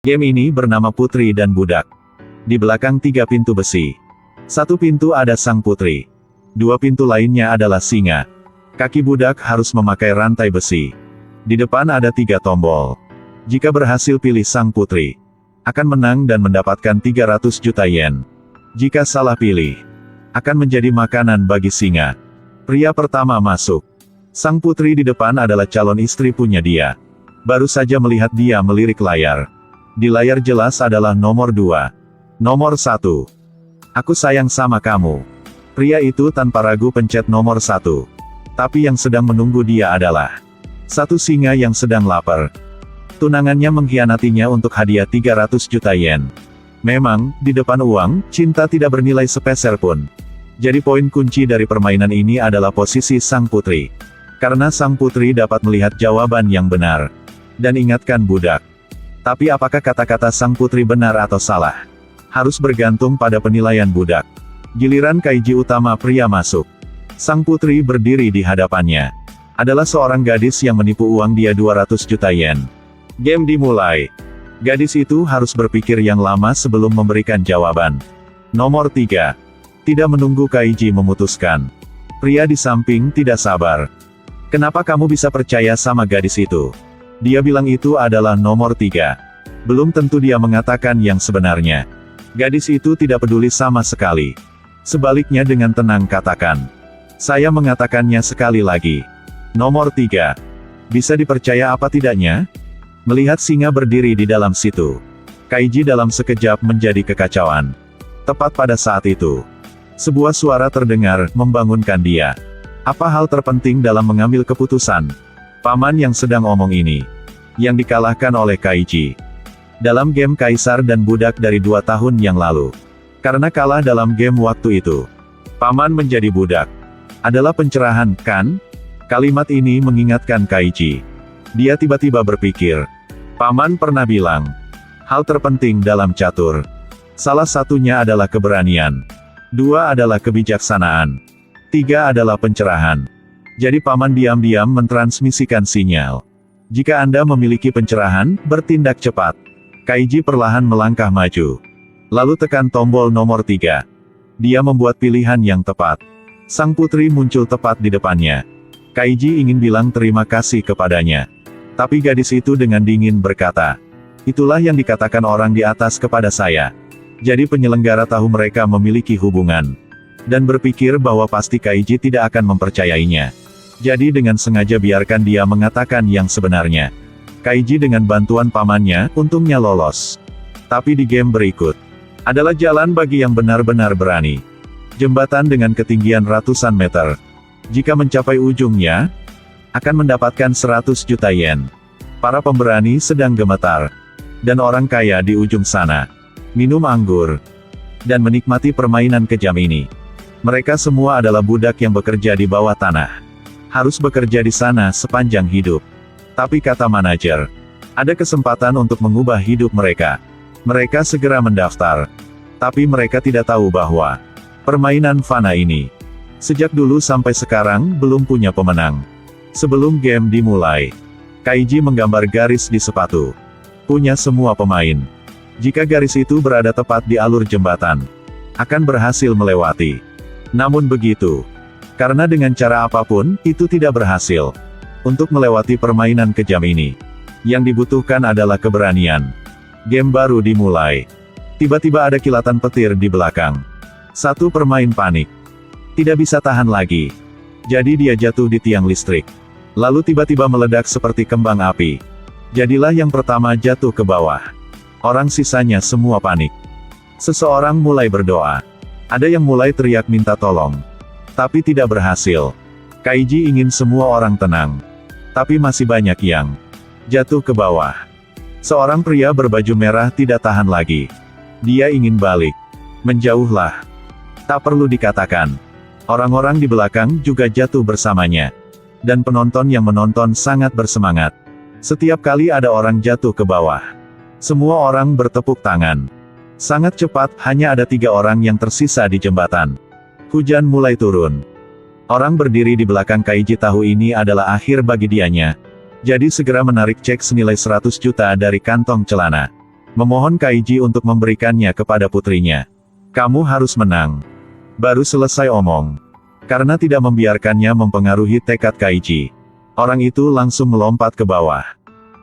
Game ini bernama Putri dan Budak. Di belakang 3 pintu besi. 1 pintu ada sang putri. 2 pintu lainnya adalah singa. Kaki budak harus memakai rantai besi. Di depan ada 3 tombol. Jika berhasil pilih sang putri, akan menang dan mendapatkan 300 juta yen. Jika salah pilih, akan menjadi makanan bagi singa. Pria pertama masuk. Sang putri di depan adalah calon istri punya dia. Baru saja melihat dia melirik layar. Di layar jelas adalah nomor 2. Nomor 1. Aku sayang sama kamu. Pria itu tanpa ragu pencet nomor 1. Tapi yang sedang menunggu dia adalah satu singa yang sedang lapar. Tunangannya mengkhianatinya untuk hadiah 300 juta yen. Memang, di depan uang, cinta tidak bernilai sepeser pun. Jadi poin kunci dari permainan ini adalah posisi sang putri. Karena sang putri dapat melihat jawaban yang benar. Dan ingatkan budak. Tapi apakah kata-kata sang putri benar atau salah? Harus bergantung pada penilaian budak. Giliran Kaiji utama pria masuk. Sang putri berdiri di hadapannya. Adalah seorang gadis yang menipu uang dia 200 juta yen. Game dimulai. Gadis itu harus berpikir yang lama sebelum memberikan jawaban. Nomor 3. Tidak menunggu Kaiji memutuskan. Pria di samping tidak sabar. Kenapa kamu bisa percaya sama gadis itu? Dia bilang itu adalah nomor 3. Belum tentu dia mengatakan yang sebenarnya. Gadis itu tidak peduli sama sekali. Sebaliknya dengan tenang katakan. Saya mengatakannya sekali lagi. Nomor 3. Bisa dipercaya apa tidaknya? Melihat singa berdiri di dalam situ. Kaiji dalam sekejap menjadi kekacauan. Tepat pada saat itu. Sebuah suara terdengar, membangunkan dia. Apa hal terpenting dalam mengambil keputusan? Paman yang sedang omong ini. Yang dikalahkan oleh Kaiji. Dalam game Kaisar dan Budak dari 2 tahun yang lalu. Karena kalah dalam game waktu itu. Paman menjadi budak. Adalah pencerahan, kan? Kalimat ini mengingatkan Kaiji. Dia tiba-tiba berpikir. Paman pernah bilang. Hal terpenting dalam catur. Salah satunya adalah keberanian. 2 adalah kebijaksanaan. 3 adalah pencerahan. Jadi paman diam-diam mentransmisikan sinyal. Jika Anda memiliki pencerahan, bertindak cepat. Kaiji perlahan melangkah maju. Lalu tekan tombol nomor 3. Dia membuat pilihan yang tepat. Sang putri muncul tepat di depannya. Kaiji ingin bilang terima kasih kepadanya. Tapi gadis itu dengan dingin berkata. Itulah yang dikatakan orang di atas kepada saya. Jadi penyelenggara tahu mereka memiliki hubungan. Dan berpikir bahwa pasti Kaiji tidak akan mempercayainya. Jadi dengan sengaja biarkan dia mengatakan yang sebenarnya. Kaiji dengan bantuan pamannya, untungnya lolos. Tapi di game berikut, adalah jalan bagi yang benar-benar berani. Jembatan dengan ketinggian ratusan meter. Jika mencapai ujungnya, akan mendapatkan 100 juta yen. Para pemberani sedang gemetar. Dan orang kaya di ujung sana. Minum anggur. Dan menikmati permainan kejam ini. Mereka semua adalah budak yang bekerja di bawah tanah. Harus bekerja di sana sepanjang hidup. Tapi kata manajer, ada kesempatan untuk mengubah hidup mereka. Mereka segera mendaftar. Tapi mereka tidak tahu bahwa permainan fana ini, sejak dulu sampai sekarang, belum punya pemenang. Sebelum game dimulai, Kaiji menggambar garis di sepatu. Punya semua pemain. Jika garis itu berada tepat di alur jembatan, akan berhasil melewati. Namun begitu, karena dengan cara apapun, itu tidak berhasil. Untuk melewati permainan kejam ini, yang dibutuhkan adalah keberanian. Game baru dimulai. Tiba-tiba ada kilatan petir di belakang. Satu pemain panik. Tidak bisa tahan lagi. Jadi dia jatuh di tiang listrik. Lalu tiba-tiba meledak seperti kembang api. Jadilah yang pertama jatuh ke bawah. Orang sisanya semua panik. Seseorang mulai berdoa. Ada yang mulai teriak minta tolong. Tapi tidak berhasil. Kaiji ingin semua orang tenang. Tapi masih banyak yang jatuh ke bawah. Seorang pria berbaju merah tidak tahan lagi. Dia ingin balik. Menjauhlah. Tak perlu dikatakan. Orang-orang di belakang juga jatuh bersamanya. Dan penonton yang menonton sangat bersemangat. Setiap kali ada orang jatuh ke bawah, semua orang bertepuk tangan. Sangat cepat, hanya ada 3 orang yang tersisa di jembatan. Hujan mulai turun. Orang berdiri di belakang Kaiji tahu ini adalah akhir bagi dianya. Jadi segera menarik cek senilai 100 juta dari kantong celana. Memohon Kaiji untuk memberikannya kepada putrinya. Kamu harus menang. Baru selesai omong. Karena tidak membiarkannya mempengaruhi tekad Kaiji. Orang itu langsung melompat ke bawah.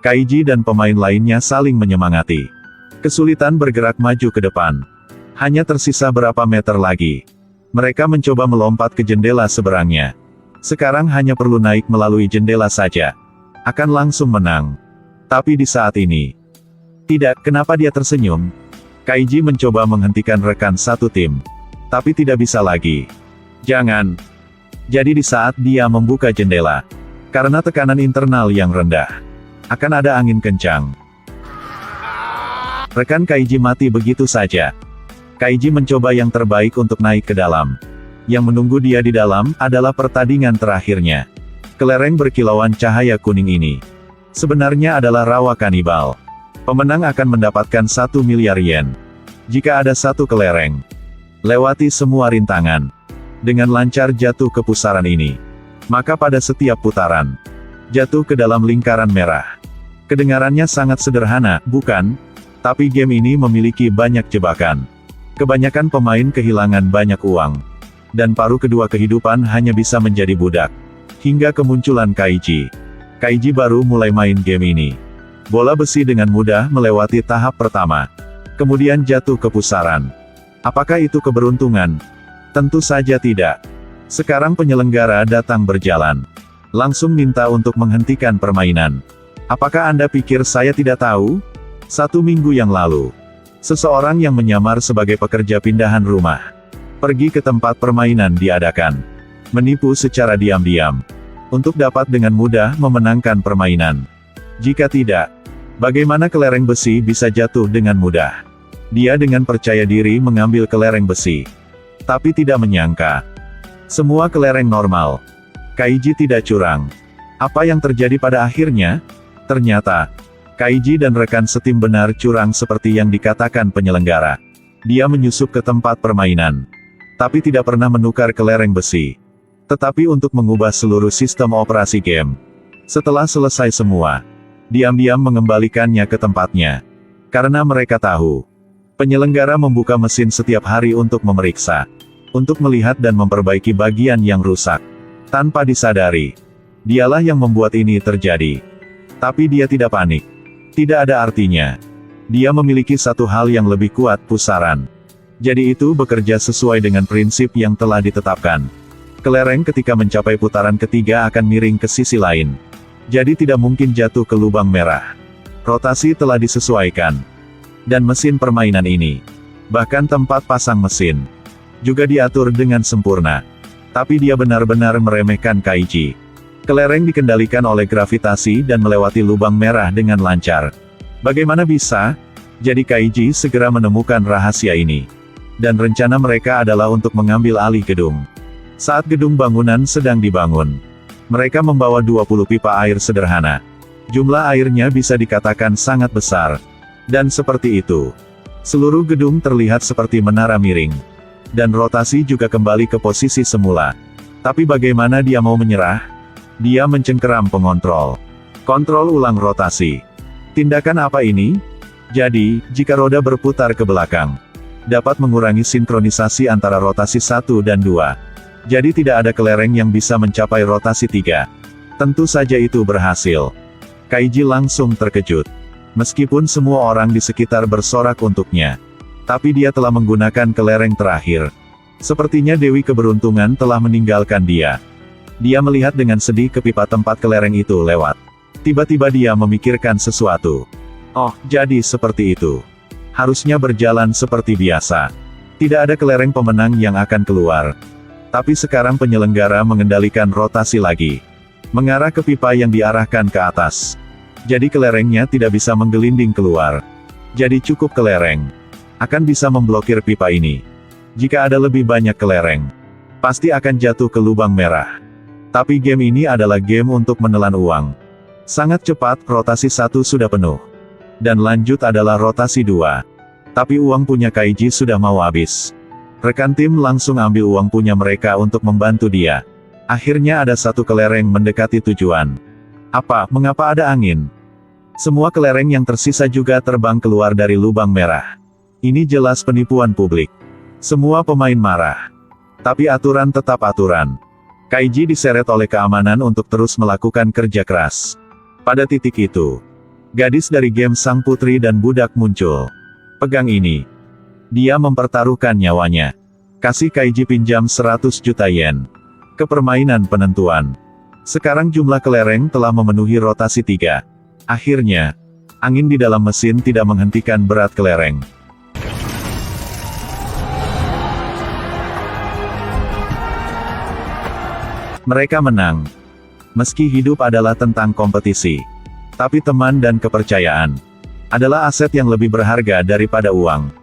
Kaiji dan pemain lainnya saling menyemangati. Kesulitan bergerak maju ke depan. Hanya tersisa berapa meter lagi. Mereka mencoba melompat ke jendela seberangnya. Sekarang hanya perlu naik melalui jendela saja. Akan langsung menang. Tapi di saat ini. Tidak, kenapa dia tersenyum? Kaiji mencoba menghentikan rekan satu tim. Tapi tidak bisa lagi. Jangan. Jadi di saat dia membuka jendela. Karena tekanan internal yang rendah. Akan ada angin kencang. Rekan Kaiji mati begitu saja. Kaiji mencoba yang terbaik untuk naik ke dalam. Yang menunggu dia di dalam, adalah pertandingan terakhirnya. Kelereng berkilauan cahaya kuning ini. Sebenarnya adalah rawa kanibal. Pemenang akan mendapatkan 1 miliar yen. Jika ada satu kelereng. Lewati semua rintangan. Dengan lancar jatuh ke pusaran ini. Maka pada setiap putaran. Jatuh ke dalam lingkaran merah. Kedengarannya sangat sederhana, bukan? Tapi game ini memiliki banyak jebakan. Kebanyakan pemain kehilangan banyak uang. Dan paruh kedua kehidupan hanya bisa menjadi budak. Hingga kemunculan Kaiji. Kaiji baru mulai main game ini. Bola besi dengan mudah melewati tahap pertama. Kemudian jatuh ke pusaran. Apakah itu keberuntungan? Tentu saja tidak. Sekarang penyelenggara datang berjalan. Langsung minta untuk menghentikan permainan. Apakah Anda pikir saya tidak tahu? 1 minggu yang lalu. Seseorang yang menyamar sebagai pekerja pindahan rumah. Pergi ke tempat permainan diadakan. Menipu secara diam-diam. Untuk dapat dengan mudah memenangkan permainan. Jika tidak, bagaimana kelereng besi bisa jatuh dengan mudah? Dia dengan percaya diri mengambil kelereng besi. Tapi tidak menyangka. Semua kelereng normal. Kaiji tidak curang. Apa yang terjadi pada akhirnya? Ternyata, Kaiji dan rekan setim benar curang seperti yang dikatakan penyelenggara. Dia menyusup ke tempat permainan. Tapi tidak pernah menukar kelereng besi. Tetapi untuk mengubah seluruh sistem operasi game. Setelah selesai semua. Diam-diam mengembalikannya ke tempatnya. Karena mereka tahu. Penyelenggara membuka mesin setiap hari untuk memeriksa. Untuk melihat dan memperbaiki bagian yang rusak. Tanpa disadari. Dialah yang membuat ini terjadi. Tapi dia tidak panik. Tidak ada artinya. Dia memiliki satu hal yang lebih kuat, pusaran. Jadi itu bekerja sesuai dengan prinsip yang telah ditetapkan. Kelereng ketika mencapai putaran ketiga akan miring ke sisi lain. Jadi tidak mungkin jatuh ke lubang merah. Rotasi telah disesuaikan. Dan mesin permainan ini. Bahkan tempat pasang mesin. Juga diatur dengan sempurna. Tapi dia benar-benar meremehkan Kaiji. Kelereng dikendalikan oleh gravitasi dan melewati lubang merah dengan lancar. Bagaimana bisa? Jadi Kaiji segera menemukan rahasia ini. Dan rencana mereka adalah untuk mengambil alih gedung. Saat gedung bangunan sedang dibangun. Mereka membawa 20 pipa air sederhana. Jumlah airnya bisa dikatakan sangat besar. Dan seperti itu. Seluruh gedung terlihat seperti menara miring. Dan rotasi juga kembali ke posisi semula. Tapi bagaimana dia mau menyerah? Dia mencengkeram pengontrol. Kontrol ulang rotasi. Tindakan apa ini? Jadi, jika roda berputar ke belakang, dapat mengurangi sinkronisasi antara rotasi 1 dan 2. Jadi tidak ada kelereng yang bisa mencapai rotasi 3. Tentu saja itu berhasil. Kaiji langsung terkejut. Meskipun semua orang di sekitar bersorak untuknya. Tapi dia telah menggunakan kelereng terakhir. Sepertinya Dewi Keberuntungan telah meninggalkan dia. Dia melihat dengan sedih ke pipa tempat kelereng itu lewat. Tiba-tiba dia memikirkan sesuatu. Oh, jadi seperti itu. Harusnya berjalan seperti biasa. Tidak ada kelereng pemenang yang akan keluar. Tapi sekarang penyelenggara mengendalikan rotasi lagi. Mengarah ke pipa yang diarahkan ke atas. Jadi kelerengnya tidak bisa menggelinding keluar. Jadi cukup kelereng. Akan bisa memblokir pipa ini. Jika ada lebih banyak kelereng. Pasti akan jatuh ke lubang merah. Tapi game ini adalah game untuk menelan uang. Sangat cepat, rotasi 1 sudah penuh. Dan lanjut adalah rotasi 2. Tapi uang punya Kaiji sudah mau habis. Rekan tim langsung ambil uang punya mereka untuk membantu dia. Akhirnya ada satu kelereng mendekati tujuan. Apa, mengapa ada angin? Semua kelereng yang tersisa juga terbang keluar dari lubang merah. Ini jelas penipuan publik. Semua pemain marah. Tapi aturan tetap aturan. Kaiji diseret oleh keamanan untuk terus melakukan kerja keras. Pada titik itu, gadis dari game Sang Putri dan Budak muncul. Pegang ini. Dia mempertaruhkan nyawanya. Kasih Kaiji pinjam 100 juta yen. Ke permainan penentuan. Sekarang jumlah kelereng telah memenuhi rotasi 3. Akhirnya, angin di dalam mesin tidak menghentikan berat kelereng. Mereka menang. Meski hidup adalah tentang kompetisi, tapi teman dan kepercayaan adalah aset yang lebih berharga daripada uang.